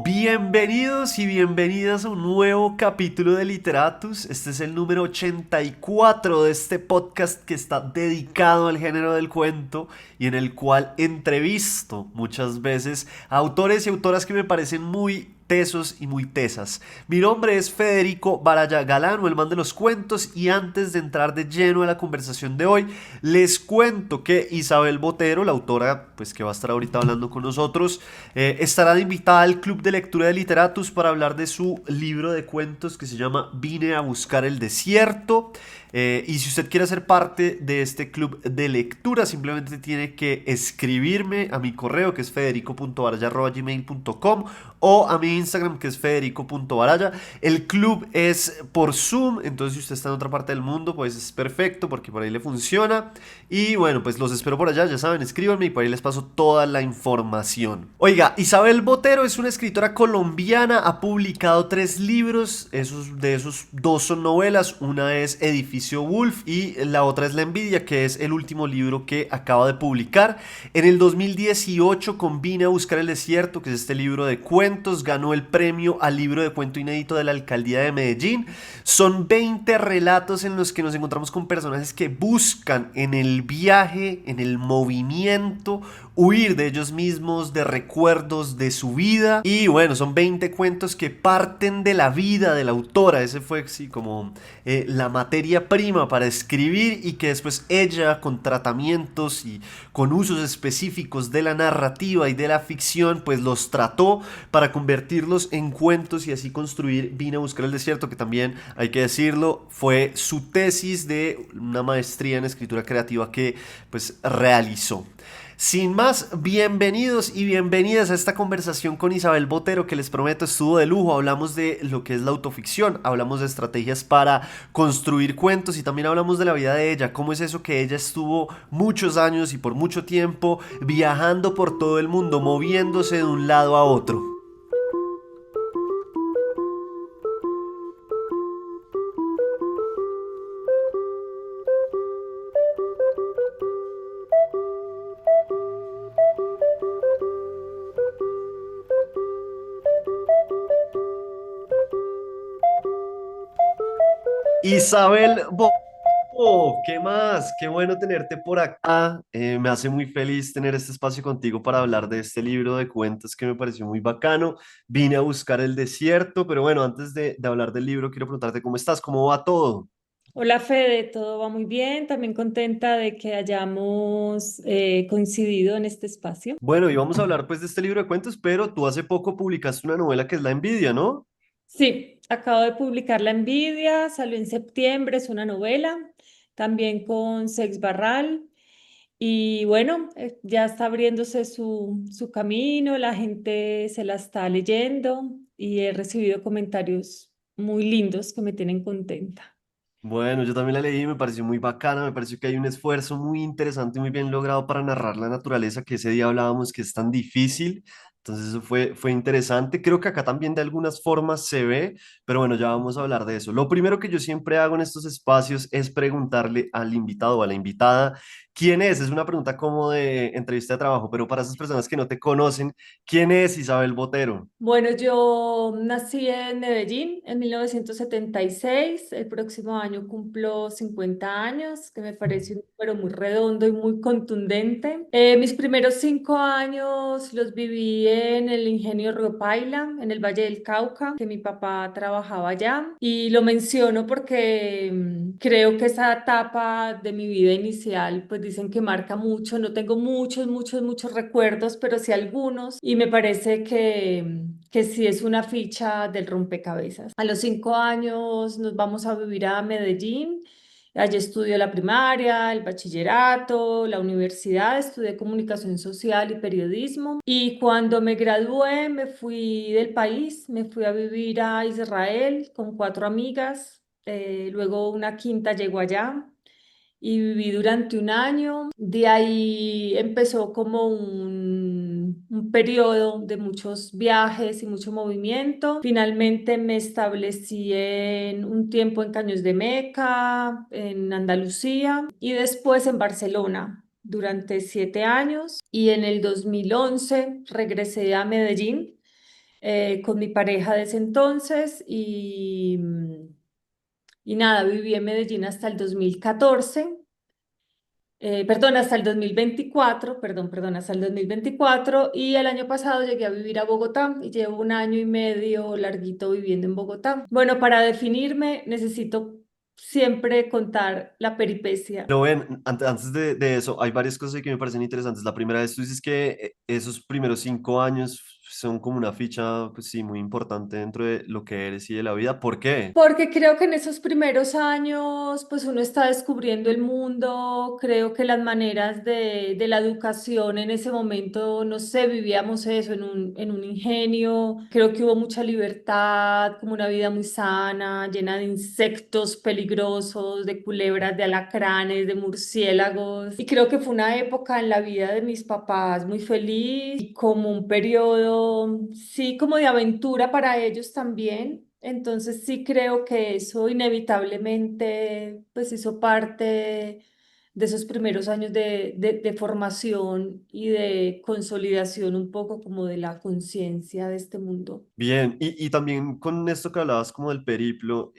Bienvenidos y bienvenidas a un nuevo capítulo de Literatus. Este es el número 84 de este podcast que está dedicado al género del cuento y en el cual entrevisto muchas veces a autores y autoras que me parecen muy tesos y muy tesas. Mi nombre es Federico Baraya Galán, o el man de los cuentos, y antes de entrar de lleno a la conversación de hoy, les cuento que Isabel Botero, la autora pues que va a estar ahorita hablando con nosotros, estará de invitada al Club de Lectura de Literatus para hablar de su libro de cuentos que se llama Vine a buscar el desierto. Y si usted quiere ser parte de este club de lectura, simplemente tiene que escribirme a mi correo, que es federico.baraya@gmail.com, o a mi Instagram, que es federico.baraya. El club es por Zoom, entonces si usted está en otra parte del mundo, pues es perfecto porque por ahí le funciona. Y bueno, pues los espero por allá, ya saben, escríbanme y por ahí les paso toda la información. Oiga, Isabel Botero es una escritora colombiana, ha publicado 3 libros, de esos 2 son novelas, una es Edificio Wolf y la otra es La Envidia, que es el último libro que acaba de publicar. En el 2018 con Vine a buscar el desierto, que es este libro de cuentos, ganó el premio al libro de cuento inédito de la alcaldía de Medellín. Son 20 relatos en los que nos encontramos con personajes que buscan en el viaje, en el movimiento, huir de ellos mismos, de recuerdos de su vida. Y bueno, son 20 cuentos que parten de la vida de la autora. Ese fue sí, como la materia prima para escribir, y que después ella, con tratamientos y con usos específicos de la narrativa y de la ficción, pues los trató para convertirlos en cuentos y así construir Vine a buscar el desierto, que también, hay que decirlo, fue su tesis de una maestría en escritura creativa que pues realizó. Sin más, bienvenidos y bienvenidas a esta conversación con Isabel Botero, que les prometo estuvo de lujo. Hablamos de lo que es la autoficción, hablamos de estrategias para construir cuentos y también hablamos de la vida de ella, cómo es eso que ella estuvo muchos años y por mucho tiempo viajando por todo el mundo, moviéndose de un lado a otro. Isabel ¿qué más? Qué bueno tenerte por acá. Me hace muy feliz tener este espacio contigo para hablar de este libro de cuentos que me pareció muy bacano. Vine a buscar el desierto, pero bueno, antes de hablar del libro, quiero preguntarte cómo estás, cómo va todo. Hola Fede, todo va muy bien. También contenta de que hayamos coincidido en este espacio. Bueno, y vamos a hablar pues de este libro de cuentos, pero tú hace poco publicaste una novela que es La Envidia, ¿no? Sí, acabo de publicar La Envidia, salió en septiembre, es una novela, también con Sex Barral. Y bueno, ya está abriéndose su camino, la gente se la está leyendo y he recibido comentarios muy lindos que me tienen contenta. Bueno, yo también la leí y me pareció muy bacana, me pareció que hay un esfuerzo muy interesante y muy bien logrado para narrar la naturaleza, que ese día hablábamos que es tan difícil. Entonces eso fue interesante. Creo que acá también de algunas formas se ve, pero bueno, ya vamos a hablar de eso. Lo primero que yo siempre hago en estos espacios es preguntarle al invitado o a la invitada quién es. Es una pregunta como de entrevista de trabajo, pero para esas personas que no te conocen, ¿quién es Isabel Botero? Bueno, yo nací en Medellín en 1976. El próximo año cumplo 50 años, que me parece un número muy redondo y muy contundente. Mis primeros 5 años los viví en el ingenio Río Paila, en el Valle del Cauca, que mi papá trabajaba allá. Y lo menciono porque creo que esa etapa de mi vida inicial, pues dicen que marca mucho. No tengo muchos recuerdos, pero sí algunos. Y me parece que sí es una ficha del rompecabezas. A los 5 años nos vamos a vivir a Medellín. Allí estudio la primaria, el bachillerato, la universidad, estudié comunicación social y periodismo. Y cuando me gradué, me fui del país, me fui a vivir a Israel con 4 amigas. Luego una quinta llegó allá y viví durante un año. De ahí empezó como un periodo de muchos viajes y mucho movimiento. Finalmente me establecí en un tiempo en Caños de Meca, en Andalucía y después en Barcelona durante 7 años y en el 2011 regresé a Medellín con mi pareja de ese entonces y nada, viví en Medellín hasta el 2014. Perdón, hasta el 2024, perdón, hasta el 2024 y el año pasado llegué a vivir a Bogotá y llevo un año y medio larguito viviendo en Bogotá. Bueno, para definirme necesito siempre contar la peripecia. Pero ven, antes de eso, hay varias cosas que me parecen interesantes. La primera es, tú dices que esos primeros 5 años son como una ficha, pues sí, muy importante dentro de lo que eres y de la vida. ¿Por qué? Porque creo que en esos primeros años, pues uno está descubriendo el mundo, creo que las maneras de la educación en ese momento, no sé, vivíamos eso en un ingenio, creo que hubo mucha libertad, como una vida muy sana, llena de insectos peligrosos, de culebras, de alacranes, de murciélagos, y creo que fue una época en la vida de mis papás muy feliz y como un periodo, sí, como de aventura para ellos también. Entonces sí creo que eso inevitablemente pues hizo parte de esos primeros años de formación y de consolidación un poco como de la conciencia de este mundo. Bien, y también con esto que hablabas como del periplo,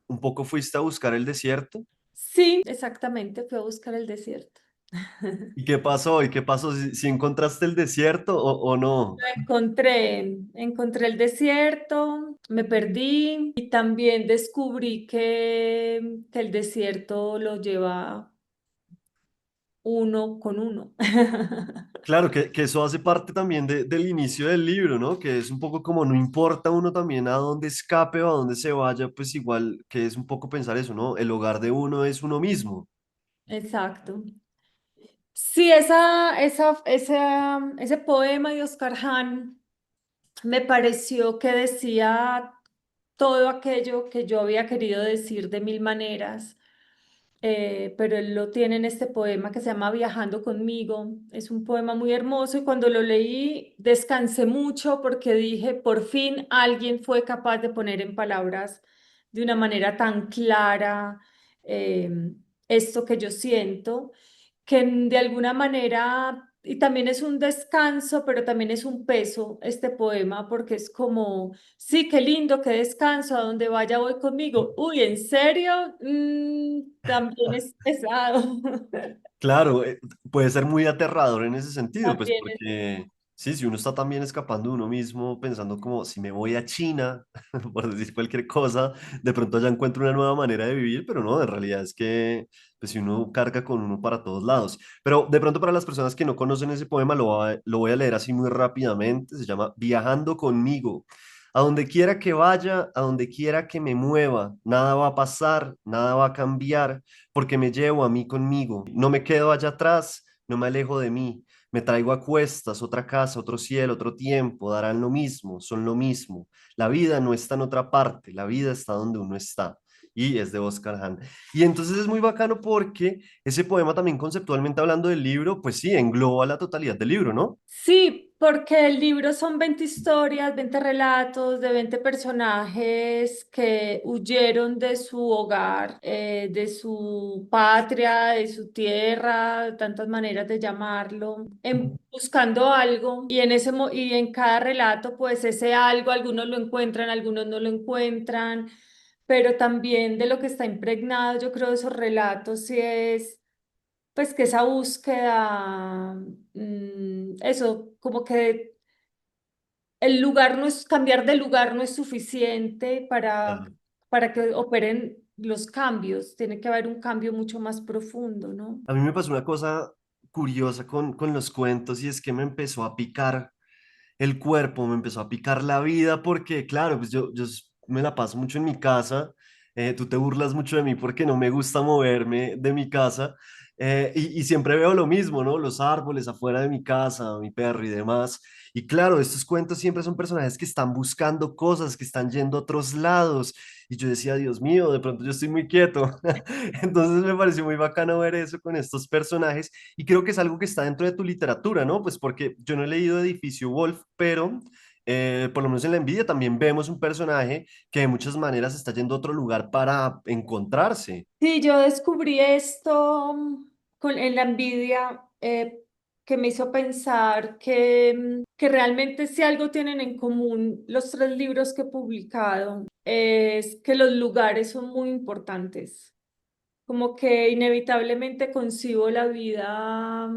un poco fuiste a buscar el desierto. Sí, exactamente, fui a buscar el desierto. ¿Y qué pasó? ¿Y qué pasó? ¿Si encontraste el desierto o no? Encontré el desierto, me perdí y también descubrí que el desierto lo lleva uno con uno. Claro, que eso hace parte también del inicio del libro, ¿no? Que es un poco como no importa uno también a dónde escape o a dónde se vaya, pues igual que es un poco pensar eso, ¿no? El hogar de uno es uno mismo. Exacto. Sí, ese poema de Oscar Hahn me pareció que decía todo aquello que yo había querido decir de mil maneras, pero él lo tiene en este poema que se llama Viajando conmigo. Es un poema muy hermoso y cuando lo leí descansé mucho porque dije, por fin alguien fue capaz de poner en palabras de una manera tan clara eh, esto que yo siento que de alguna manera, y también es un descanso, pero también es un peso este poema, porque es como, sí, qué lindo, qué descanso, a donde vaya voy conmigo. Uy, ¿en serio? También es pesado. Claro, puede ser muy aterrador en ese sentido, pues También es, porque sí, si uno está también escapando de uno mismo, pensando como si me voy a China, por decir cualquier cosa, de pronto ya encuentro una nueva manera de vivir, pero no, en realidad es que pues si uno carga con uno para todos lados. Pero de pronto para las personas que no conocen ese poema, lo voy a leer así muy rápidamente, se llama Viajando conmigo. A donde quiera que vaya, a donde quiera que me mueva, nada va a pasar, nada va a cambiar porque me llevo a mí conmigo. No me quedo allá atrás, no me alejo de mí. Me traigo a cuestas otra casa, otro cielo, otro tiempo, darán lo mismo, son lo mismo. La vida no está en otra parte, la vida está donde uno está. Y es de Oscar Hahn. Y entonces es muy bacano porque ese poema también conceptualmente hablando del libro, pues sí, engloba la totalidad del libro, ¿no? sí, porque el libro son 20 historias, 20 relatos de 20 personajes que huyeron de su hogar, de su patria, de su tierra, tantas maneras de llamarlo, buscando algo y y en cada relato pues ese algo algunos lo encuentran, algunos no lo encuentran, pero también de lo que está impregnado, yo creo, de esos relatos sí es pues que esa búsqueda, eso, como que el lugar no es, cambiar de lugar no es suficiente para que operen los cambios, tiene que haber un cambio mucho más profundo, ¿no? A mí me pasó una cosa curiosa con los cuentos y es que me empezó a picar el cuerpo, me empezó a picar la vida porque, claro, pues yo me la paso mucho en mi casa, tú te burlas mucho de mí porque no me gusta moverme de mi casa y siempre veo lo mismo, ¿no? Los árboles afuera de mi casa, mi perro y demás. Y claro, estos cuentos siempre son personajes que están buscando cosas, que están yendo a otros lados. Y yo decía, Dios mío, de pronto yo estoy muy quieto. Entonces me pareció muy bacano ver eso con estos personajes y creo que es algo que está dentro de tu literatura, ¿no? Pues porque yo no he leído Edificio Wolf, pero por lo menos en La Envidia también vemos un personaje que de muchas maneras está yendo a otro lugar para encontrarse. Sí, yo descubrí esto en la envidia. que me hizo pensar que realmente si algo tienen en común los tres libros que he publicado, es que los lugares son muy importantes. Como que inevitablemente concibo la vida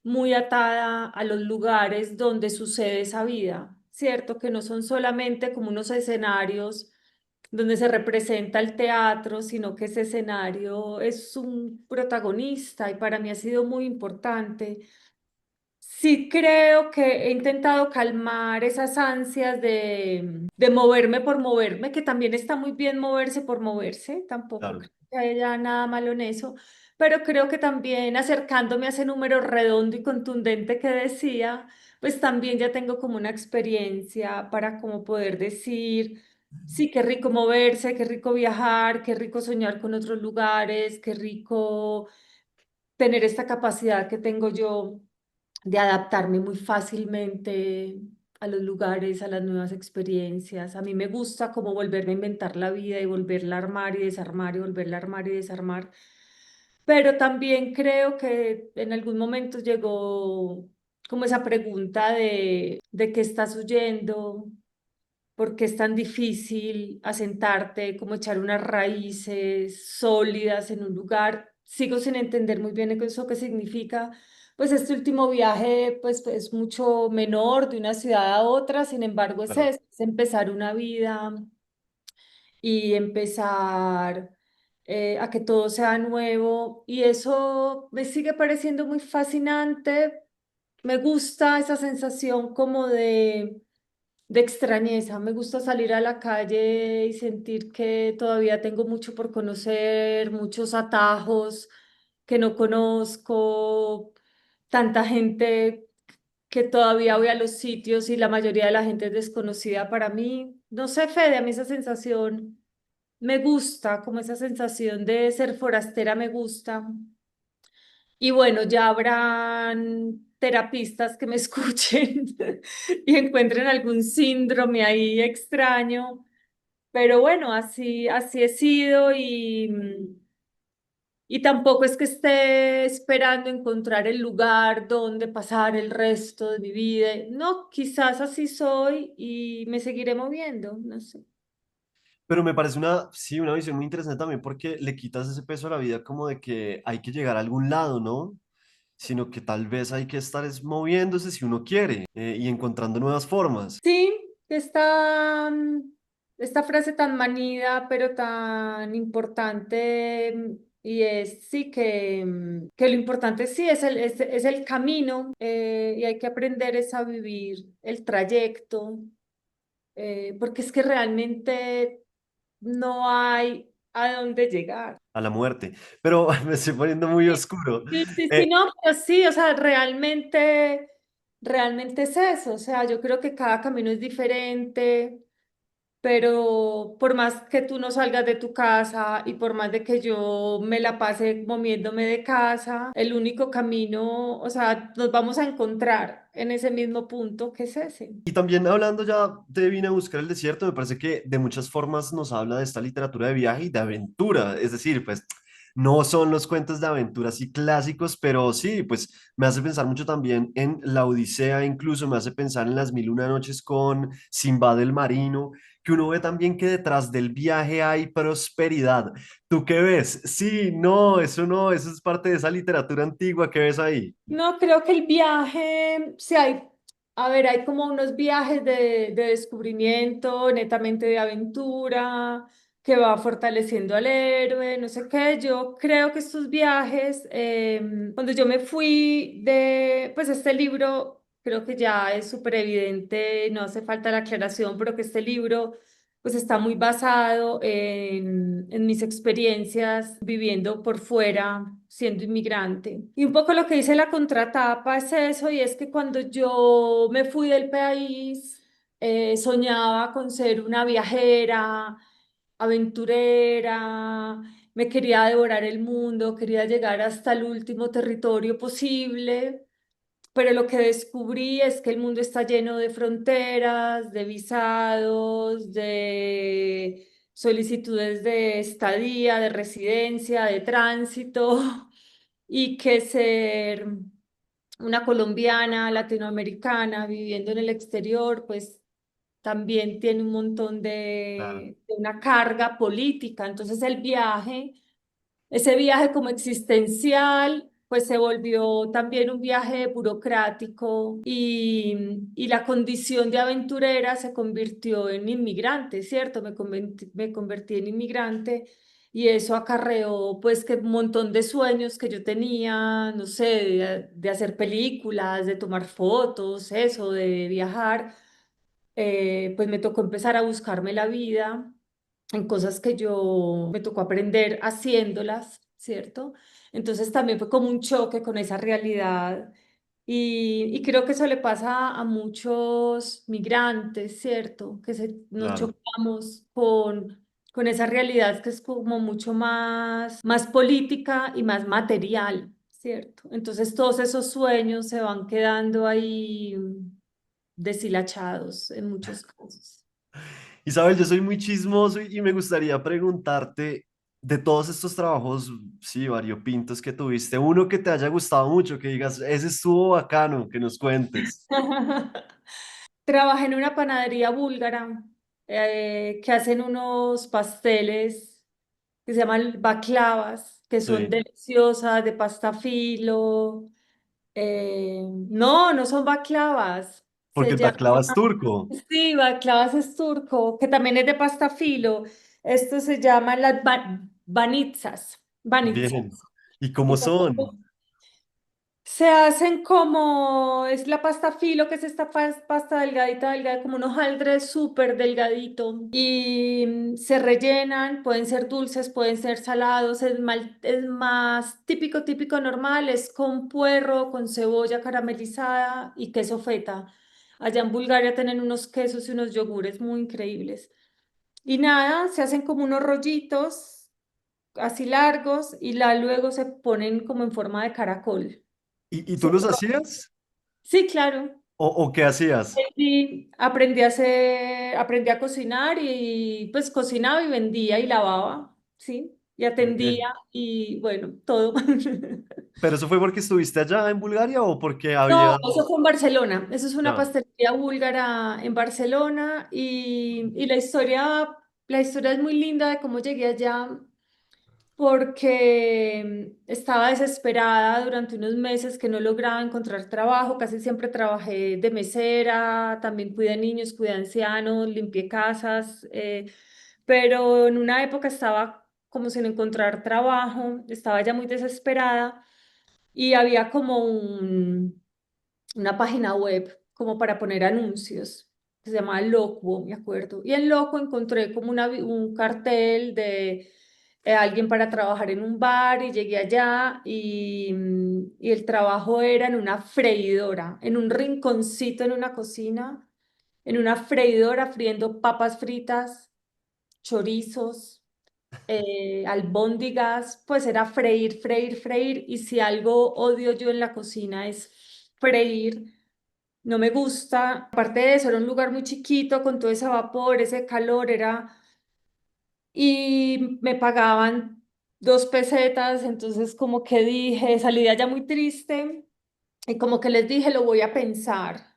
muy atada a los lugares donde sucede esa vida, ¿cierto? Que no son solamente como unos escenarios donde se representa el teatro, sino que ese escenario es un protagonista y para mí ha sido muy importante. Sí, creo que he intentado calmar esas ansias de moverme por moverme, que también está muy bien moverse por moverse, tampoco Claro. creo que haya nada malo en eso, pero creo que también acercándome a ese número redondo y contundente que decía, pues también ya tengo como una experiencia para como poder decir, sí, qué rico moverse, qué rico viajar, qué rico soñar con otros lugares, qué rico tener esta capacidad que tengo yo de adaptarme muy fácilmente a los lugares, a las nuevas experiencias. A mí me gusta como volverme a inventar la vida y volverla a armar y desarmar y volverla a armar y desarmar. Pero también creo que en algún momento llegó como esa pregunta de qué estás huyendo, por qué es tan difícil asentarte, como echar unas raíces sólidas en un lugar. Sigo sin entender muy bien eso qué significa. Pues este último viaje pues es mucho menor de una ciudad a otra, sin embargo es Claro. eso, es empezar una vida y empezar a que todo sea nuevo y eso me sigue pareciendo muy fascinante. Me gusta esa sensación como de extrañeza. Me gusta salir a la calle y sentir que todavía tengo mucho por conocer, muchos atajos que no conozco, tanta gente que todavía voy a los sitios y la mayoría de la gente es desconocida para mí. No sé, Fede, a mí esa sensación me gusta, como esa sensación de ser forastera me gusta. Y bueno, ya habrán terapistas que me escuchen y encuentren algún síndrome ahí extraño, pero bueno, así he sido y tampoco es que esté esperando encontrar el lugar donde pasar el resto de mi vida. No, quizás así soy y me seguiré moviendo, no sé. Pero me parece sí, una visión muy interesante también porque le quitas ese peso a la vida como de que hay que llegar a algún lado, ¿no? Sino que tal vez hay que estar es moviéndose si uno quiere y encontrando nuevas formas. Sí, esta frase tan manida, pero tan importante, y es sí que lo importante sí es el camino, y hay que aprender es a vivir el trayecto, porque es que realmente no hay a dónde llegar. A la muerte. Pero me estoy poniendo muy Sí, oscuro. sí, Eh, no, pero sí, o sea, realmente es eso, o sea, yo creo que cada camino es diferente. Pero por más que tú no salgas de tu casa y por más de que yo me la pase moviéndome de casa, el único camino, o sea, nos vamos a encontrar en ese mismo punto que es ese. y también hablando ya de Vine a buscar el desierto, me parece que de muchas formas nos habla de esta literatura de viaje y de aventura. Es decir, pues no son los cuentos de aventura así clásicos, pero sí, pues me hace pensar mucho también en La Odisea, incluso me hace pensar en Las Mil y Una Noches con Sinbad el Marino, que uno ve también que detrás del viaje hay prosperidad. ¿Tú qué ves? Sí, no, eso es parte de esa literatura antigua que ves ahí. No, creo que el viaje, sí hay, a ver, hay como unos viajes de descubrimiento, netamente de aventura, que va fortaleciendo al héroe, no sé qué. Yo creo que estos viajes, cuando yo me fui pues este libro, creo que ya es súper evidente, no hace falta la aclaración, pero que este libro pues está muy basado en mis experiencias viviendo por fuera, siendo inmigrante. Y un poco lo que dice la contratapa es eso, y es que cuando yo me fui del país, soñaba con ser una viajera, aventurera, me quería devorar el mundo, quería llegar hasta el último territorio posible. Pero lo que descubrí es que el mundo está lleno de fronteras, de visados, de solicitudes de estadía, de residencia, de tránsito, y que ser una colombiana, latinoamericana, viviendo en el exterior, pues también tiene un montón Claro, de una carga política. Entonces el viaje, ese viaje como existencial, pues se volvió también un viaje burocrático y la condición de aventurera se convirtió en inmigrante, ¿cierto? Me convertí en inmigrante y eso acarreó pues que un montón de sueños que yo tenía, no sé, de hacer películas, de tomar fotos, eso, de viajar, pues me tocó empezar a buscarme la vida en cosas que yo me tocó aprender haciéndolas, ¿cierto? Entonces también fue como un choque con esa realidad y creo que eso le pasa a muchos migrantes, ¿cierto? Nos claro. chocamos con esa realidad que es como mucho más política y más material, ¿cierto? Entonces todos esos sueños se van quedando ahí deshilachados en muchos casos. Isabel, yo soy muy chismoso y me gustaría preguntarte de todos estos trabajos, sí, variopintos que tuviste, uno que te haya gustado mucho, que digas, ese estuvo bacano, que nos cuentes. Trabajé en una panadería búlgara que hacen unos pasteles que se llaman baklavas, que son Sí, deliciosas, de pasta filo. No, no son baklavas. porque Se el llama, baklava es turco. sí, baklavas es turco, que también es de pasta filo. Esto se llaman las banitsas. Bien. Banitsas. ¿Y cómo Y son son? Se hacen como, es la pasta filo, que es esta pasta delgadita, delgada, como un hojaldre súper delgadito. Y se rellenan, pueden ser dulces, pueden ser salados. Es más típico, típico normal, es con puerro, con cebolla caramelizada y queso feta. Allá en Bulgaria tienen unos quesos y unos yogures muy increíbles. Y nada, se hacen como unos rollitos así largos y luego se ponen como en forma de caracol. ¿Y tú Se los hacías? Sí, claro. O qué hacías? Sí, aprendí a cocinar y pues cocinaba y vendía y lavaba, sí, y atendía Bien. y bueno, todo. ¿Pero eso fue porque estuviste allá en Bulgaria o porque No, había... eso fue en Barcelona. Eso es una Ya, pastelería búlgara en Barcelona y la historia es muy linda de cómo llegué allá. Porque estaba desesperada durante unos meses que no lograba encontrar trabajo, casi siempre trabajé de mesera, también cuidé niños, cuidé ancianos, limpié casas, pero en una época estaba como sin encontrar trabajo, estaba ya muy desesperada y había como una página web como para poner anuncios, que se llamaba Locuo, me acuerdo. Y en Loco encontré como un cartel de alguien para trabajar en un bar y llegué allá y el trabajo era en una freidora, en un rinconcito en una cocina, en una freidora friendo papas fritas, chorizos, albóndigas, pues era freír, freír, freír. Y si algo odio yo en la cocina es freír. No me gusta. Aparte de eso, era un lugar muy chiquito con todo ese vapor, ese calor, era... Y me pagaban 2 pesetas, entonces como que dije, salí de allá muy triste y como que les dije, lo voy a pensar.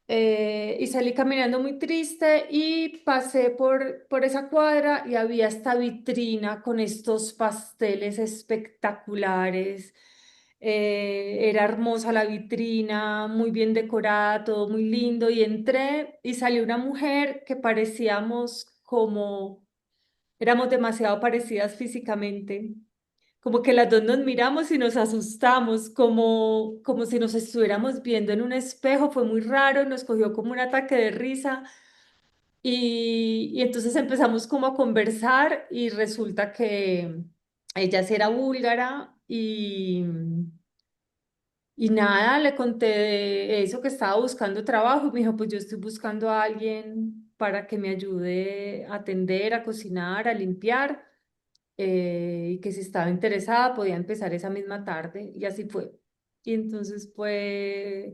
Y salí caminando muy triste y pasé por esa cuadra y había esta vitrina con estos pasteles espectaculares. Era hermosa la vitrina, muy bien decorada, todo muy lindo. Y entré y salió una mujer que éramos demasiado parecidas físicamente. Como que las dos nos miramos y nos asustamos, como si nos estuviéramos viendo en un espejo. Fue muy raro, nos cogió como un ataque de risa y entonces empezamos como a conversar y resulta que ella sí era búlgara y nada, le conté de eso que estaba buscando trabajo y me dijo, pues yo estoy buscando a alguien para que me ayude a atender, a cocinar, a limpiar y que si estaba interesada podía empezar esa misma tarde y así fue. Y entonces pues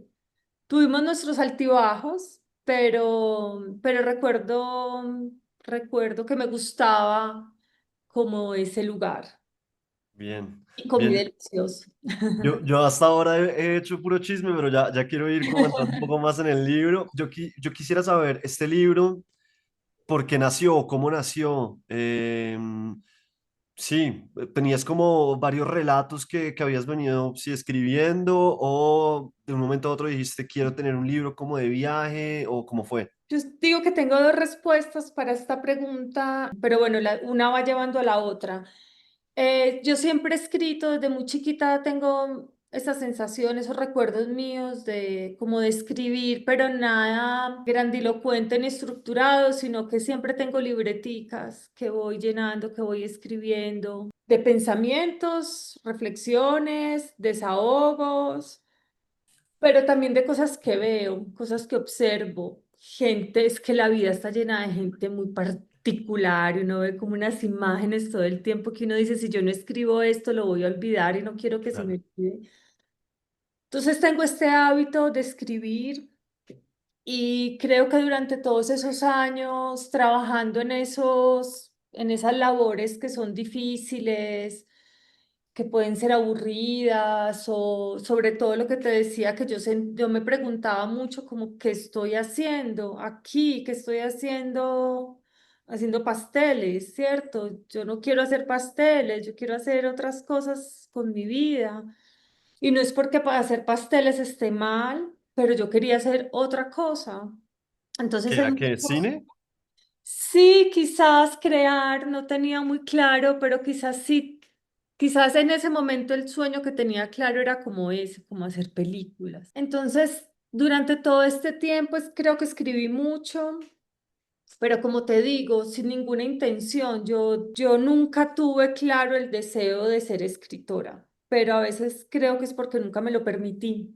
tuvimos nuestros altibajos, pero recuerdo que me gustaba como ese lugar. Bien, y comí bien. delicioso. Yo hasta ahora he hecho puro chisme, pero ya quiero ir como entrando un poco más en el libro. Yo quisiera saber, este libro, ¿por qué nació? ¿Cómo nació? Sí, tenías como varios relatos que habías venido, sí, escribiendo, o de un momento a otro dijiste, quiero tener un libro como de viaje, o cómo fue. Yo digo que tengo dos respuestas para esta pregunta, pero bueno, una va llevando a la otra. Yo siempre he escrito, desde muy chiquita tengo esas sensaciones, esos recuerdos míos de como de escribir, pero nada grandilocuente ni estructurado, sino que siempre tengo libreticas que voy llenando, que voy escribiendo, de pensamientos, reflexiones, desahogos, pero también de cosas que veo, cosas que observo. Gente, es que la vida está llena de gente muy particular y uno ve como unas imágenes todo el tiempo que uno dice, si yo no escribo esto, lo voy a olvidar y no quiero que se me Claro. olvide. Entonces tengo este hábito de escribir y creo que durante todos esos años trabajando en esas labores que son difíciles, que pueden ser aburridas o sobre todo lo que te decía que yo me preguntaba mucho como qué estoy haciendo aquí, qué estoy haciendo pasteles, ¿cierto? Yo no quiero hacer pasteles, yo quiero hacer otras cosas con mi vida. Y no es porque para hacer pasteles esté mal, pero yo quería hacer otra cosa. ¿Qué Entonces, era qué? ¿Cine? sí, quizás crear, no tenía muy claro, pero quizás sí, quizás en ese momento el sueño que tenía claro era como ese, como hacer películas. Entonces, durante todo este tiempo creo que escribí mucho, pero como te digo, sin ninguna intención, yo nunca tuve claro el deseo de ser escritora, pero a veces creo que es porque nunca me lo permití,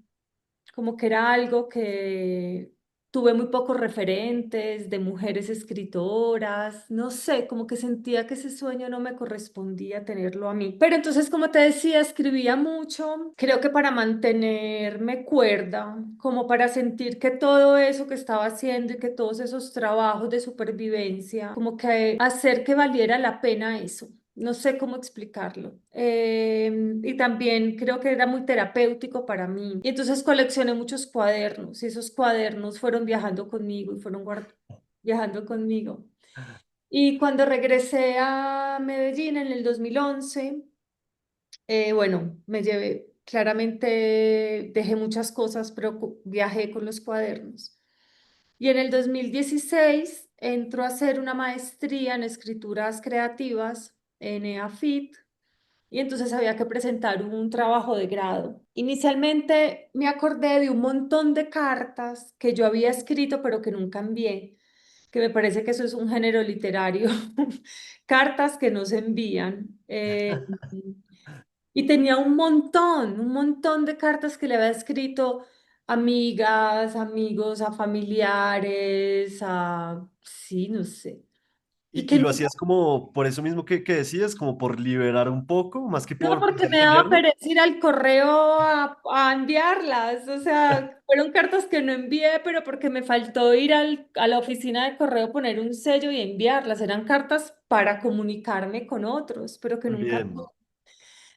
como que era algo que tuve muy pocos referentes de mujeres escritoras, no sé, como que sentía que ese sueño no me correspondía tenerlo a mí. Pero entonces, como te decía, escribía mucho, creo que para mantenerme cuerda, como para sentir que todo eso que estaba haciendo y que todos esos trabajos de supervivencia, como que hacer que valiera la pena eso. No sé cómo explicarlo. Y también creo que era muy terapéutico para mí. Y entonces coleccioné muchos cuadernos y esos cuadernos fueron viajando conmigo y fueron viajando conmigo. Y cuando regresé a Medellín en el 2011, bueno, me llevé, claramente dejé muchas cosas, pero viajé con los cuadernos. Y en el 2016 entro a hacer una maestría en escrituras creativas en EAFIT y entonces había que presentar un trabajo de grado. Inicialmente me acordé de un montón de cartas que yo había escrito pero que nunca envié, que me parece que eso es un género literario, cartas que no se envían. Y tenía un montón de cartas que le había escrito a amigas, amigos, a familiares, sí, no sé. Y Y que lo hacías como por eso mismo que decías, como por liberar un poco, más que no, por porque pensar me en daba enviarlo. pereza ir al correo a enviarlas. O sea, fueron cartas que no envié, pero porque me faltó ir a la oficina de correo, poner un sello y enviarlas. Eran cartas para comunicarme con otros, pero que nunca. Bien,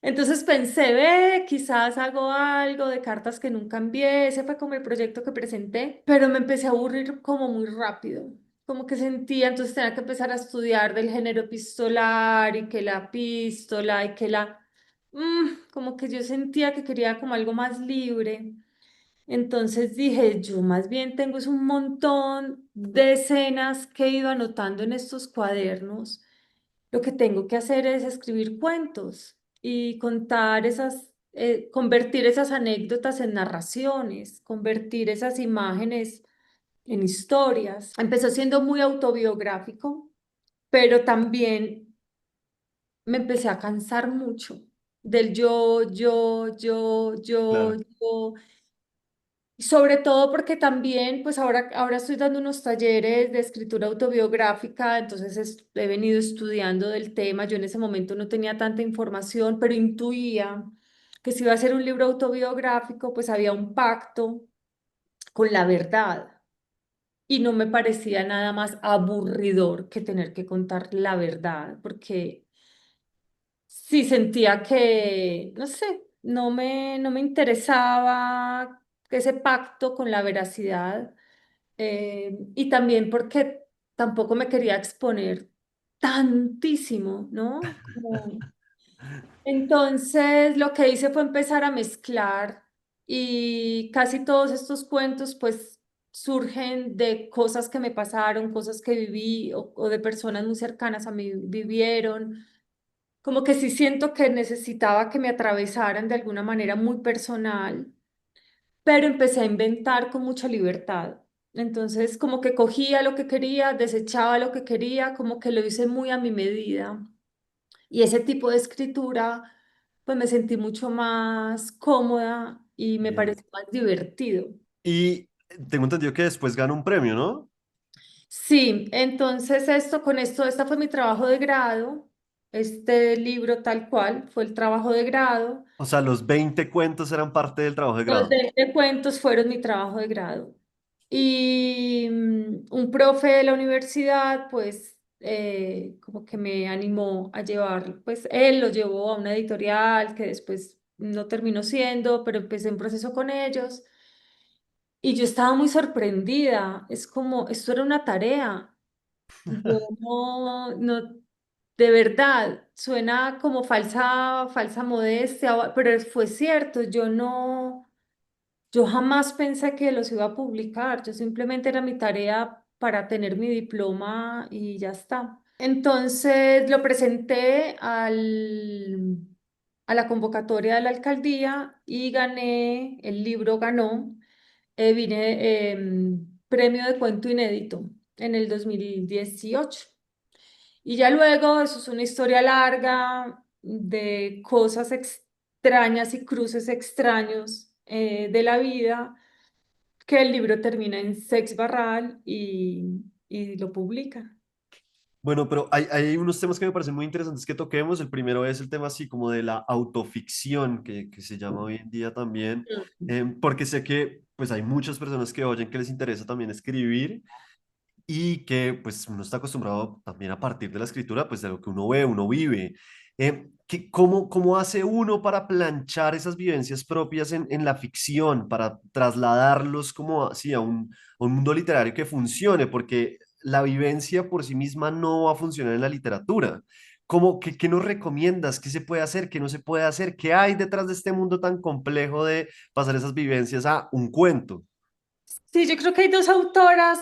Entonces pensé, ve, quizás hago algo de cartas que nunca envié. Ese fue como el proyecto que presenté, pero me empecé a aburrir como muy rápido. Como que sentía, entonces tenía que empezar a estudiar del género epistolar y que la epístola y que como que yo sentía que quería como algo más libre. Entonces dije, yo más bien tengo es un montón de escenas que he ido anotando en estos cuadernos. Lo que tengo que hacer es escribir cuentos y contar convertir esas anécdotas en narraciones, convertir esas imágenes en historias. Empezó siendo muy autobiográfico, pero también me empecé a cansar mucho del claro. yo. Sobre todo porque también, pues ahora estoy dando unos talleres de escritura autobiográfica, entonces he venido estudiando del tema. Yo en ese momento no tenía tanta información, pero intuía que si iba a ser un libro autobiográfico, pues había un pacto con la verdad. Y no me parecía nada más aburridor que tener que contar la verdad, porque sí sentía que, no sé, no me interesaba ese pacto con la veracidad, y también porque tampoco me quería exponer tantísimo, ¿no? Entonces, lo que hice fue empezar a mezclar y casi todos estos cuentos pues surgen de cosas que me pasaron, cosas que viví o de personas muy cercanas a mí vivieron. Como que sí siento que necesitaba que me atravesaran de alguna manera muy personal, pero empecé a inventar con mucha libertad. Entonces, como que cogía lo que quería, desechaba lo que quería, como que lo hice muy a mi medida. Y ese tipo de escritura, pues me sentí mucho más cómoda y me Bien. pareció más divertido. Y tengo entendido que después gana un premio, ¿no? Sí, entonces esta fue mi trabajo de grado. Este libro tal cual fue el trabajo de grado. O sea, los 20 cuentos eran parte del trabajo de Los grado. de cuentos fueron mi trabajo de grado. Y un profe de la universidad, pues, como que me animó a llevarlo. Pues él lo llevó a una editorial que después no terminó siendo, pero empecé un proceso con ellos. Y yo estaba muy sorprendida. Es como, esto era una tarea. Yo no, de verdad, suena como falsa modestia, pero fue cierto. Yo jamás pensé que los iba a publicar, yo simplemente era mi tarea para tener mi diploma y ya está. Entonces lo presenté a la convocatoria de la alcaldía y gané, el libro ganó, premio de cuento inédito en el 2018. Y ya luego, eso es una historia larga de cosas extrañas y cruces extraños de la vida, que el libro termina en Sex Barral y lo publica. Bueno, pero hay unos temas que me parecen muy interesantes que toquemos. El primero es el tema así como de la autoficción, que se llama hoy en día también, porque sé que pues hay muchas personas que oyen que les interesa también escribir y que pues uno está acostumbrado también a partir de la escritura, pues de lo que uno ve, uno vive. ¿Cómo hace uno para planchar esas vivencias propias en la ficción, para trasladarlos como así a un mundo literario que funcione? Porque la vivencia por sí misma no va a funcionar en la literatura. ¿Qué nos recomiendas? ¿Qué se puede hacer? ¿Qué no se puede hacer? ¿Qué hay detrás de este mundo tan complejo de pasar esas vivencias a un cuento? Sí, yo creo que hay dos autoras.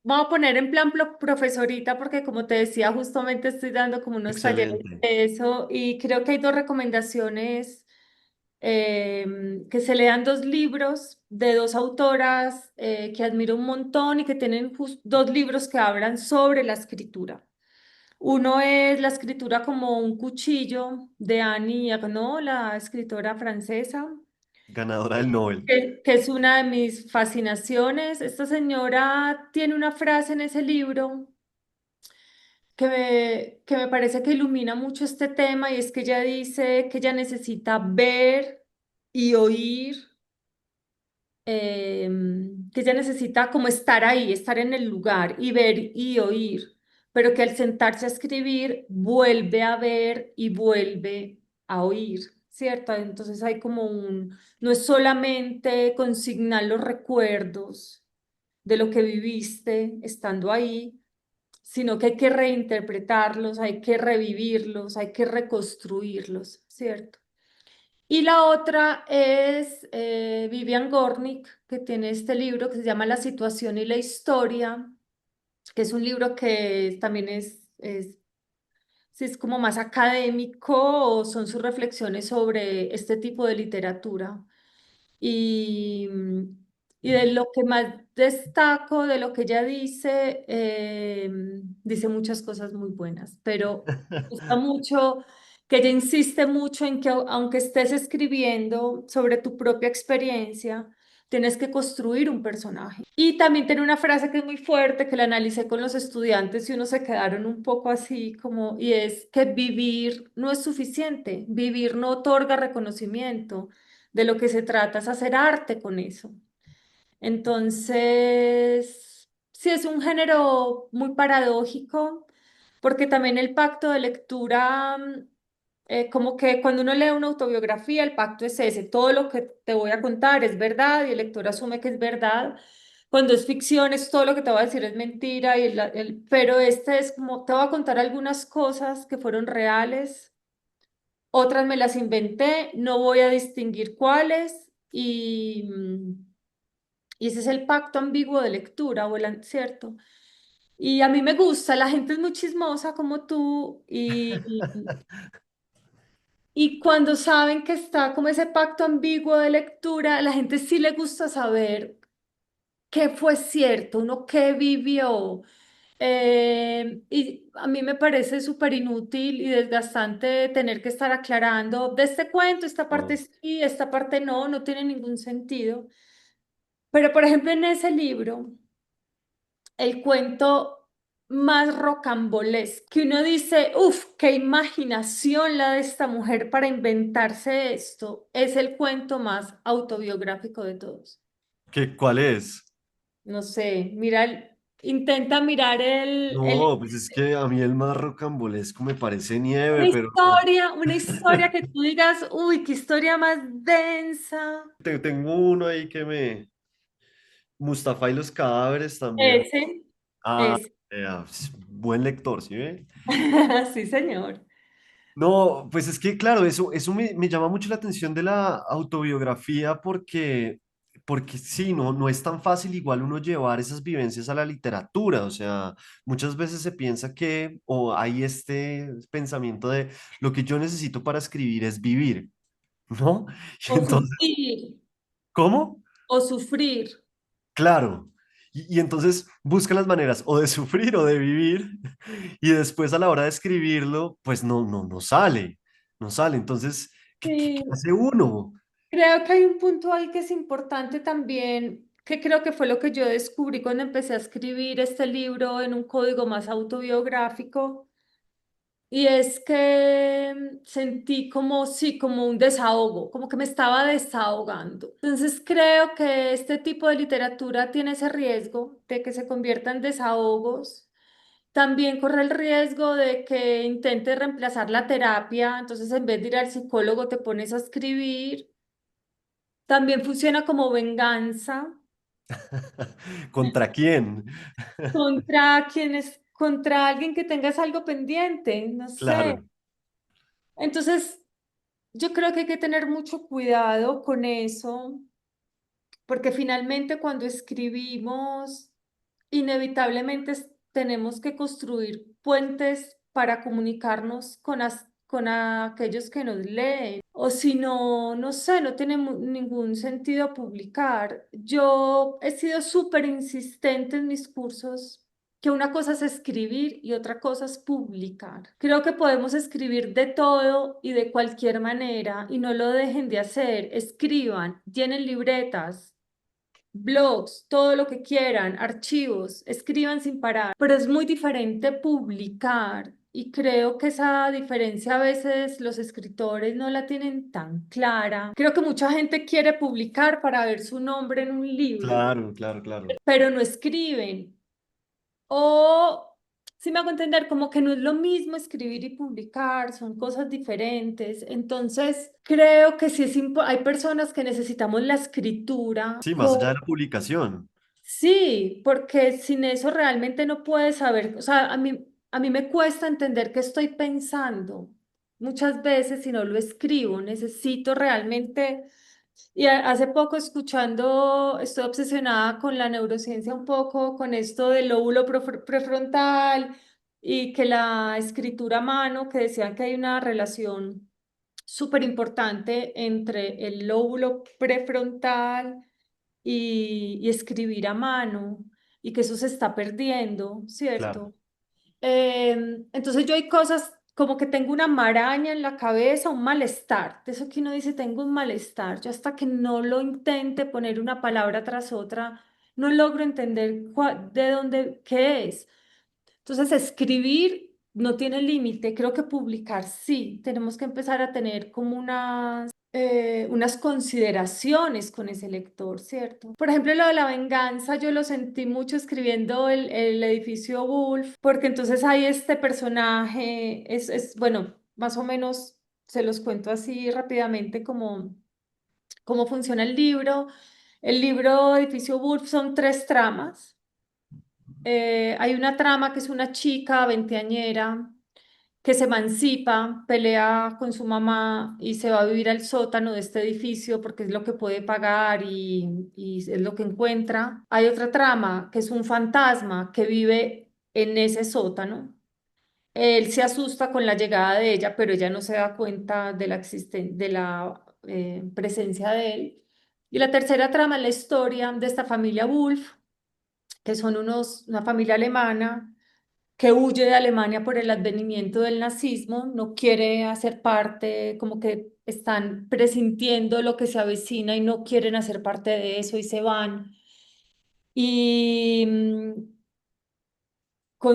Vamos a poner en plan profesorita porque como te decía, justamente estoy dando como unos talleres Excelente. de eso y creo que hay dos recomendaciones, que se lean dos libros de dos autoras que admiro un montón y que tienen dos libros que hablan sobre la escritura. Uno es La escritura como un cuchillo de Annie Ernaux, la escritora francesa, Ganadora del Nobel. que es una de mis fascinaciones. Esta señora tiene una frase en ese libro que me parece que ilumina mucho este tema y es que ella dice que ella necesita ver y oír, que ella necesita como estar ahí, estar en el lugar y ver y oír, pero que al sentarse a escribir vuelve a ver y vuelve a oír, ¿cierto? Entonces hay como no es solamente consignar los recuerdos de lo que viviste estando ahí, sino que hay que reinterpretarlos, hay que revivirlos, hay que reconstruirlos, ¿cierto? Y la otra es Vivian Gornick, que tiene este libro que se llama La situación y la historia, que es un libro que también si es como más académico o son sus reflexiones sobre este tipo de literatura. Y, y de lo que más destaco, de lo que ella dice, dice muchas cosas muy buenas, pero me gusta mucho que ella insiste mucho en que aunque estés escribiendo sobre tu propia experiencia, tienes que construir un personaje. Y también tiene una frase que es muy fuerte, que la analicé con los estudiantes y unos se quedaron un poco así como, y es que vivir no es suficiente, vivir no otorga reconocimiento, de lo que se trata es hacer arte con eso. Entonces, sí es un género muy paradójico, porque también el pacto de lectura como que cuando uno lee una autobiografía, el pacto es ese, todo lo que te voy a contar es verdad y el lector asume que es verdad. Cuando es ficción, es todo lo que te voy a decir es mentira, pero este es como, te voy a contar algunas cosas que fueron reales, otras me las inventé, no voy a distinguir cuáles y ese es el pacto ambiguo de lectura, ¿cierto? Y a mí me gusta, la gente es muy chismosa como tú y cuando saben que está como ese pacto ambiguo de lectura, la gente sí le gusta saber qué fue cierto, uno qué vivió. Y a mí me parece súper inútil y desgastante tener que estar aclarando de este cuento, esta parte Oh. sí, esta parte no, no tiene ningún sentido. Pero por ejemplo en ese libro, el cuento más rocambolesco, que uno dice, uff, qué imaginación la de esta mujer para inventarse esto, es el cuento más autobiográfico de todos. ¿Cuál es? No sé, mira, intenta mirar No, pues es que a mí el más rocambolesco me parece Nieve, pero no. una historia que tú digas, uy, qué historia más densa. Tengo uno ahí que me... Mustafa y los cadáveres también. Ese, Ah, ese. buen lector, ¿sí ve? Sí, señor. No, pues es que claro, eso me llama mucho la atención de la autobiografía porque sí, no es tan fácil igual uno llevar esas vivencias a la literatura, o sea, muchas veces se piensa que, o hay este pensamiento de lo que yo necesito para escribir es vivir, ¿no? Y O entonces, sufrir, ¿cómo? o sufrir. Claro. Y entonces busca las maneras o de sufrir o de vivir y después a la hora de escribirlo, pues no sale, no sale. Entonces, ¿qué Sí, hace uno? creo que hay un punto ahí que es importante también, que creo que fue lo que yo descubrí cuando empecé a escribir este libro en un código más autobiográfico. Y es que sentí como, sí, como un desahogo, como que me estaba desahogando. Entonces creo que este tipo de literatura tiene ese riesgo de que se convierta en desahogos. También corre el riesgo de que intentes reemplazar la terapia, entonces en vez de ir al psicólogo te pones a escribir. También funciona como venganza ¿Contra quién? contra quienes, contra alguien que tengas algo pendiente, no sé. Claro. Entonces, yo creo que hay que tener mucho cuidado con eso, porque finalmente cuando escribimos, inevitablemente tenemos que construir puentes para comunicarnos con aquellos que nos leen. O si no, no sé, no tiene ningún sentido publicar. Yo he sido súper insistente en mis cursos que una cosa es escribir y otra cosa es publicar. Creo que podemos escribir de todo y de cualquier manera y no lo dejen de hacer. Escriban, llenen libretas, blogs, todo lo que quieran, archivos, escriban sin parar, pero es muy diferente publicar y creo que esa diferencia a veces los escritores no la tienen tan clara. Creo que mucha gente quiere publicar para ver su nombre en un libro, Claro, claro, claro. pero no escriben. O, si me hago entender, como que no es lo mismo escribir y publicar, son cosas diferentes. Entonces, creo que sí hay personas que necesitamos la escritura. Sí, más allá de la publicación. Sí, porque sin eso realmente no puedes saber, o sea, a mí me cuesta entender qué estoy pensando muchas veces si no lo escribo, necesito realmente, y hace poco escuchando, estoy obsesionada con la neurociencia un poco, con esto del lóbulo prefrontal y que la escritura a mano, que decían que hay una relación súper importante entre el lóbulo prefrontal y escribir a mano y que eso se está perdiendo, Claro. ¿cierto? Entonces yo hay cosas como que tengo una maraña en la cabeza, un malestar, de eso que uno dice, tengo un malestar, yo hasta que no lo intente poner una palabra tras otra, no logro entender de dónde, qué es. Entonces escribir no tiene límite, creo que publicar sí, tenemos que empezar a tener como unas consideraciones con ese lector, ¿cierto? Por ejemplo, lo de la venganza, yo lo sentí mucho escribiendo el edificio Wolf, porque entonces hay este personaje, bueno, más o menos se los cuento así rápidamente cómo funciona el libro. El libro Edificio Wolf son tres tramas. Hay una trama que es una chica veinteañera que se emancipa, pelea con su mamá y se va a vivir al sótano de este edificio porque es lo que puede pagar y es lo que encuentra. Hay otra trama que es un fantasma que vive en ese sótano. Él se asusta con la llegada de ella, pero ella no se da cuenta de de la presencia de él. Y la tercera trama es la historia de esta familia Wolf, que son una familia alemana que huye de Alemania por el advenimiento del nazismo, no quiere hacer parte, como que están presintiendo lo que se avecina y no quieren hacer parte de eso y se van. Y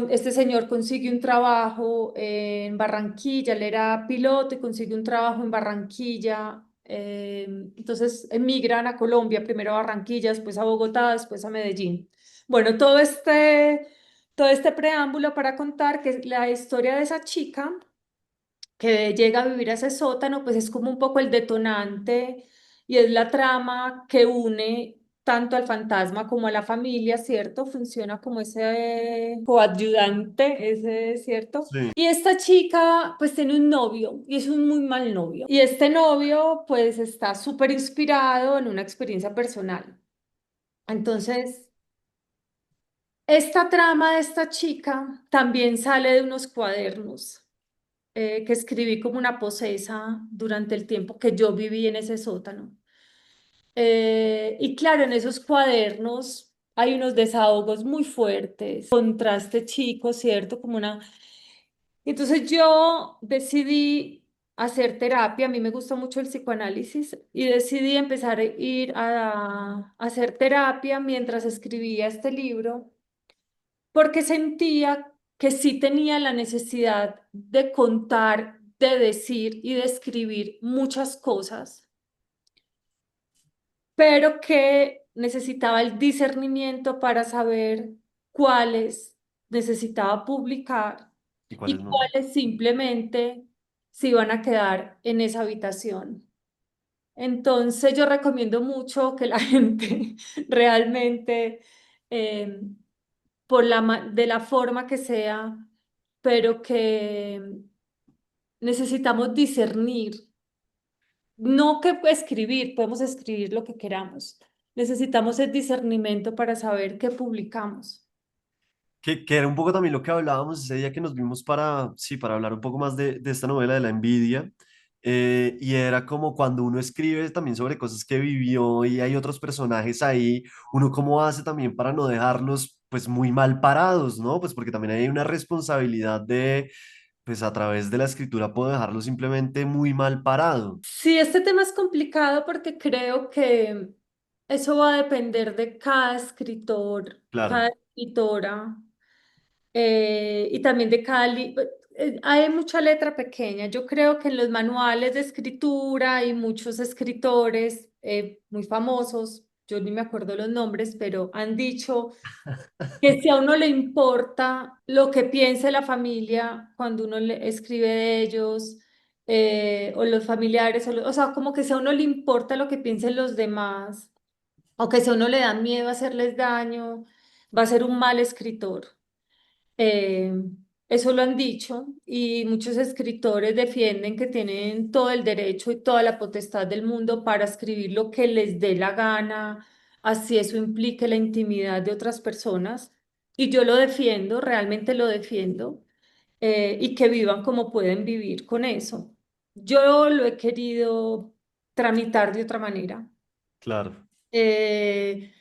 este señor consigue un trabajo en Barranquilla, él era piloto y consigue un trabajo en Barranquilla. Entonces emigran a Colombia, primero a Barranquilla, después a Bogotá, después a Medellín. Bueno, todo este preámbulo para contar que la historia de esa chica que llega a vivir a ese sótano, pues es como un poco el detonante y es la trama que une tanto al fantasma como a la familia, ¿cierto? Funciona como ese coadyuvante, ese, ¿cierto? Sí. Y esta chica pues tiene un novio y es un muy mal novio. Y este novio pues está súper inspirado en una experiencia personal. Entonces, esta trama de esta chica también sale de unos cuadernos que escribí como una posesa durante el tiempo que yo viví en ese sótano. Y claro, en esos cuadernos hay unos desahogos muy fuertes contra este chico, ¿cierto? Como una... Entonces yo decidí hacer terapia, a mí me gusta mucho el psicoanálisis y decidí empezar a ir a hacer terapia mientras escribía este libro porque sentía que sí tenía la necesidad de contar, de decir y de escribir muchas cosas, pero que necesitaba el discernimiento para saber cuáles necesitaba publicar ¿Y cuáles y no? cuáles simplemente se iban a quedar en esa habitación. Entonces yo recomiendo mucho que la gente realmente eh, de la forma que sea, pero que necesitamos discernir, no que escribir, podemos escribir lo que queramos, necesitamos el discernimiento para saber qué publicamos. Que era un poco también lo que hablábamos ese día que nos vimos para, sí, para hablar un poco más de esta novela de la envidia. Y era como cuando uno escribe también sobre cosas que vivió y hay otros personajes ahí, uno cómo hace también para no dejarlos pues muy mal parados, ¿no? Pues porque también hay una responsabilidad de, pues a través de la escritura puedo dejarlo simplemente muy mal parado. Sí, este tema es complicado porque creo que eso va a depender de cada escritor, cada Claro. escritora. Y también de cada libro. Hay mucha letra pequeña. Yo creo que en los manuales de escritura hay muchos escritores muy famosos, yo ni me acuerdo los nombres, pero han dicho que si a uno le importa lo que piense la familia cuando uno le escribe de ellos, o los familiares, o sea, como que si a uno le importa lo que piensen los demás, o que si a uno le da miedo hacerles daño, va a ser un mal escritor. Eh, Eso lo han dicho y muchos escritores defienden que tienen todo el derecho y toda la potestad del mundo para escribir lo que les dé la gana, así eso implique la intimidad de otras personas. Y yo lo defiendo, realmente lo defiendo, y que vivan como pueden vivir con eso. Yo lo he querido tramitar de otra manera. Claro. Eh,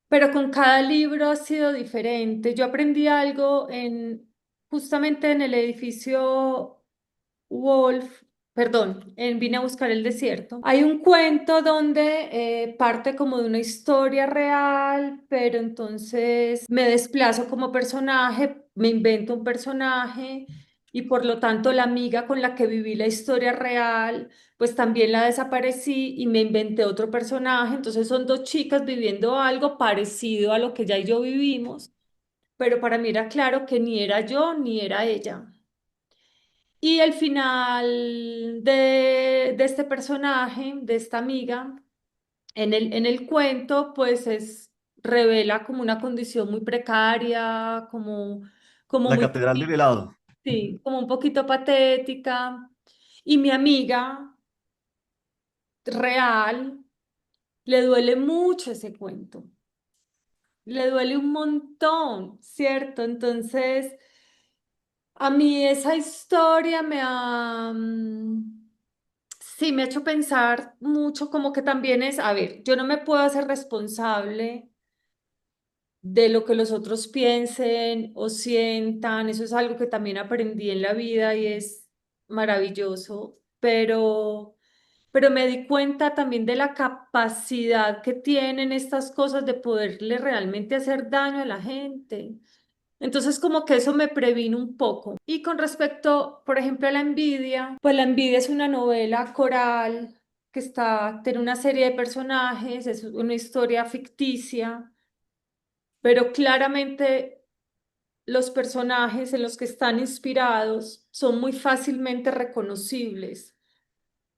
pero con cada libro ha sido diferente. Yo aprendí algo justamente en el edificio Wolf, perdón, en Vine a buscar el desierto. Hay un cuento donde parte como de una historia real, pero entonces me desplazo como personaje, me invento un personaje y por lo tanto la amiga con la que viví la historia real, pues también la desaparecí y me inventé otro personaje. Entonces son dos chicas viviendo algo parecido a lo que ya y yo vivimos, pero para mí era claro que ni era yo ni era ella. Y el final de este personaje, de esta amiga, en el cuento, pues revela como una condición muy precaria, como La muy, Catedral del Helado. sí, como un poquito patética. Y mi amiga real le duele mucho ese cuento, le duele un montón, ¿cierto? Entonces, a mí esa historia sí, me ha hecho pensar mucho, como que también es, a ver, yo no me puedo hacer responsable de lo que los otros piensen o sientan, eso es algo que también aprendí en la vida y es maravilloso, pero me di cuenta también de la capacidad que tienen estas cosas de poderle realmente hacer daño a la gente. Entonces, como que eso me previno un poco. Y con respecto, por ejemplo, a la envidia, pues la envidia es una novela coral que tiene una serie de personajes, es una historia ficticia, pero claramente los personajes en los que están inspirados son muy fácilmente reconocibles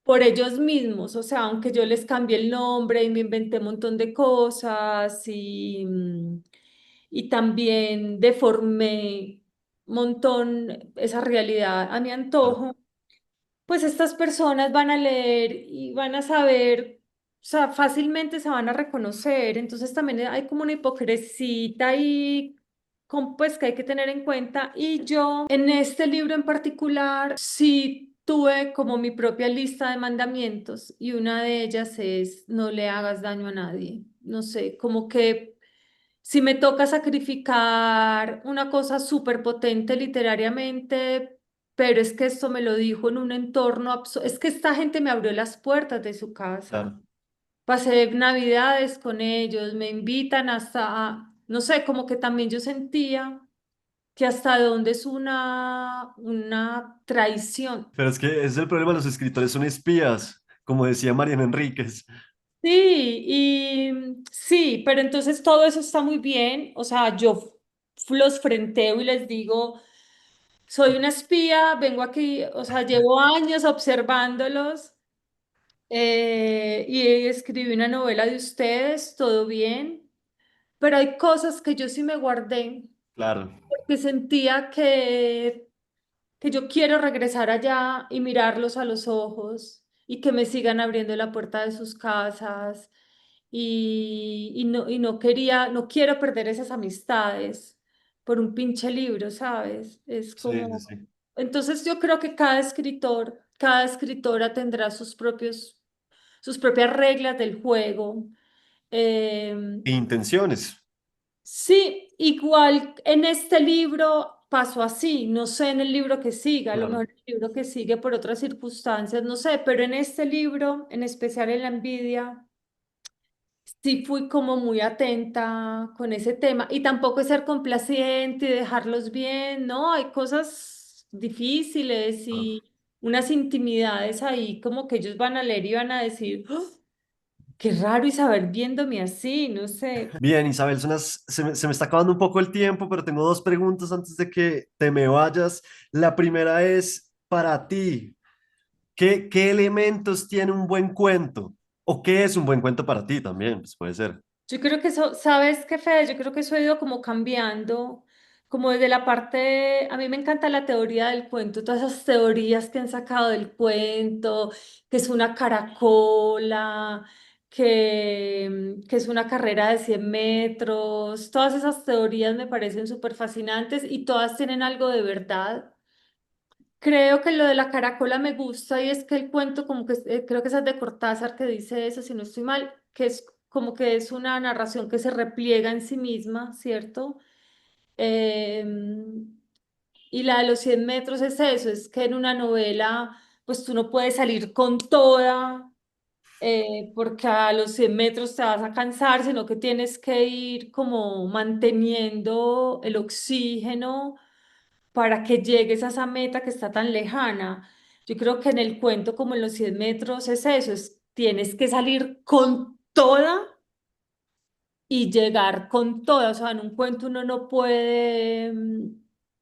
por ellos mismos, o sea, aunque yo les cambié el nombre y me inventé un montón de cosas y también deformé un montón esa realidad a mi Claro. antojo, pues estas personas van a leer y van a saber, o sea, fácilmente se van a reconocer. Entonces también hay como una hipocresía ahí, pues que hay que tener en cuenta. Y yo en este libro en particular sí tuve como mi propia lista de mandamientos y una de ellas es no le hagas daño a nadie. No sé, como que si me toca sacrificar una cosa súper potente literariamente, pero es que esto me lo dijo en un entorno es que esta gente me abrió las puertas de su casa. Claro. Pasé navidades con ellos, me invitan hasta, no sé, como que también yo sentía que hasta dónde es una traición. Pero es que ese es el problema, los escritores son espías, como decía Mariana Enríquez. Sí, y sí, pero entonces todo eso está muy bien. O sea, yo los frenteo y les digo, soy una espía, vengo aquí, o sea, llevo años observándolos y escribí una novela de ustedes, todo bien, pero hay cosas que yo sí me guardé, Claro, que sentía que yo quiero regresar allá y mirarlos a los ojos y que me sigan abriendo la puerta de sus casas y no quería, no quiero perder esas amistades por un pinche libro, ¿sabes? Es sí, sí, como, sí. entonces yo creo que cada escritor, cada escritora tendrá sus propias reglas del juego. E intenciones, Sí, igual en este libro pasó así, no sé en el libro que siga, a lo claro. mejor el libro que sigue por otras circunstancias, no sé, pero en este libro, en especial en La envidia, sí fui como muy atenta con ese tema y tampoco es ser complaciente y dejarlos bien, no, hay cosas difíciles Claro. y unas intimidades ahí como que ellos van a leer y van a decir, "Oh, qué raro Isabel viéndome así, no sé". Bien, Isabel, se me está acabando un poco el tiempo, pero tengo dos preguntas antes de que te me vayas. La primera es para ti. ¿Qué elementos tiene un buen cuento? ¿O qué es un buen cuento para ti también? Pues puede ser. Yo creo que eso, ¿sabes qué, Fede? Yo creo que eso ha ido como cambiando, como desde la parte, a mí me encanta la teoría del cuento, todas esas teorías que han sacado del cuento, que es una caracola, que es una carrera de 100 metros, todas esas teorías me parecen súper fascinantes y todas tienen algo de verdad. Creo que lo de la caracola me gusta y es que el cuento, como que creo que esa es de Cortázar que dice eso, si no estoy mal, que es como que es una narración que se repliega en sí misma, ¿cierto? Y la de los 100 metros es eso, es que en una novela, pues tú no puedes salir con toda, porque a los 100 metros te vas a cansar, sino que tienes que ir como manteniendo el oxígeno para que llegues a esa meta que está tan lejana. Yo creo que en el cuento, como en los 100 metros, es eso, tienes que salir con toda y llegar con toda. O sea, en un cuento uno no puede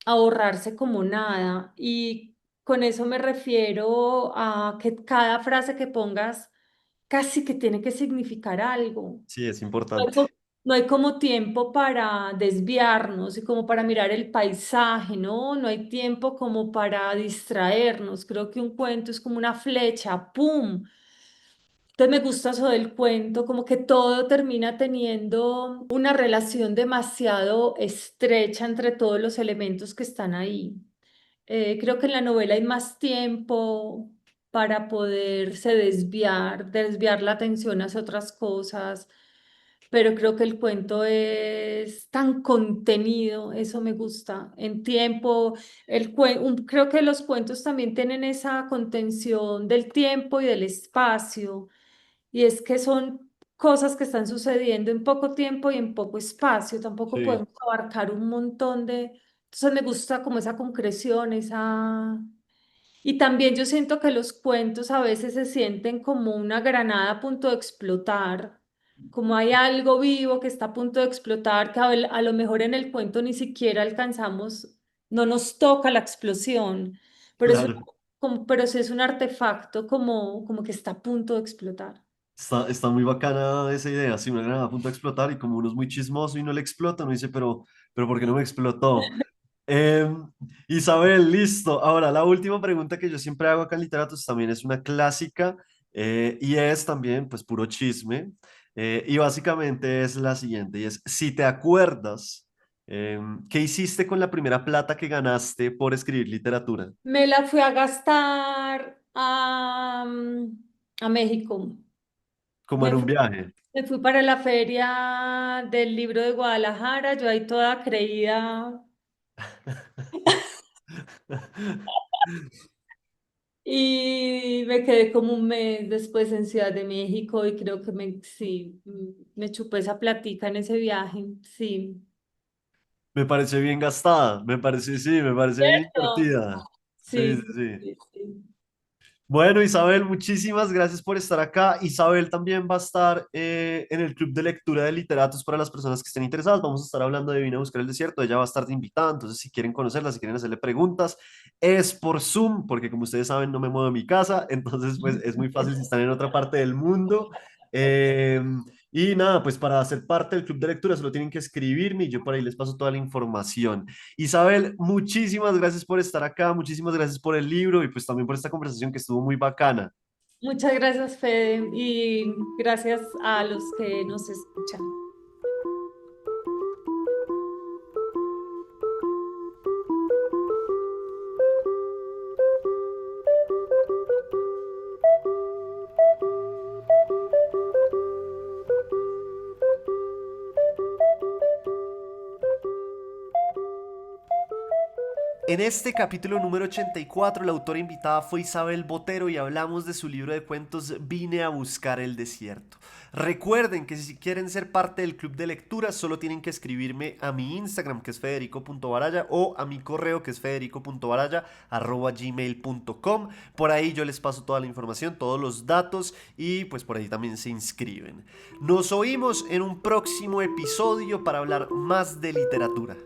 ahorrarse como nada. Y con eso me refiero a que cada frase que pongas casi que tiene que significar algo. Sí, es No hay, importante. no hay como tiempo para desviarnos y como para mirar el paisaje, ¿no? No hay tiempo como para distraernos. Creo que un cuento es como una flecha, ¡pum! Entonces me gusta eso del cuento, como que todo termina teniendo una relación demasiado estrecha entre todos los elementos que están ahí. Creo que en la novela hay más tiempo para poderse desviar la atención hacia otras cosas, pero creo que el cuento es tan contenido, eso me gusta, en tiempo. Creo que los cuentos también tienen esa contención del tiempo y del espacio, y es que son cosas que están sucediendo en poco tiempo y en poco espacio, tampoco Sí, podemos abarcar un montón de... Entonces me gusta como esa concreción, esa... Y también yo siento que los cuentos a veces se sienten como una granada a punto de explotar, como hay algo vivo que está a punto de explotar, que a lo mejor en el cuento ni siquiera alcanzamos, no nos toca la explosión, pero claro. pero sí es un artefacto como que está a punto de explotar. Está muy bacana esa idea, sí, una granada a punto de explotar y como uno es muy chismoso y no le explota, uno dice, pero ¿por qué no me explotó? Em, Isabel, listo. Ahora, la última pregunta que yo siempre hago acá en Literatos también es una clásica y es también, pues, puro chisme. Y básicamente es la siguiente, y es, si te acuerdas, ¿qué hiciste con la primera plata que ganaste por escribir literatura? Me la fui a gastar a México. Como Me en un fui, viaje. me fui para la feria del libro de Guadalajara, yo ahí toda creída y me quedé como un mes después en Ciudad de México y creo que sí, me chupé esa platica en ese viaje, sí. Me parece bien gastada, me parece, sí, me parece bien ¿Cierto? invertida. Sí, Sí, sí, sí, sí. sí, sí. Bueno, Isabel, muchísimas gracias por estar acá. Isabel también va a estar en el club de lectura de literatos para las personas que estén interesadas. Vamos a estar hablando de Vine a buscar el desierto. Ella va a estar de invitada, entonces si quieren conocerla, si quieren hacerle preguntas, es por Zoom, porque como ustedes saben, no me muevo de mi casa, entonces pues es muy fácil si están en otra parte del mundo. Eh, y nada, pues para ser parte del club de lectura solo tienen que escribirme y yo por ahí les paso toda la información. Isabel, muchísimas gracias por estar acá, muchísimas gracias por el libro y pues también por esta conversación que estuvo muy bacana. Muchas gracias, Fede, y gracias a los que nos escuchan. En este capítulo número 84, la autora invitada fue Isabel Botero y hablamos de su libro de cuentos Vine a buscar el desierto. Recuerden que si quieren ser parte del club de lectura, solo tienen que escribirme a mi Instagram, que es federico.baraya, o a mi correo, que es federico.baraya@gmail.com. Por ahí yo les paso toda la información, todos los datos y pues por ahí también se inscriben. Nos oímos en un próximo episodio para hablar más de literatura.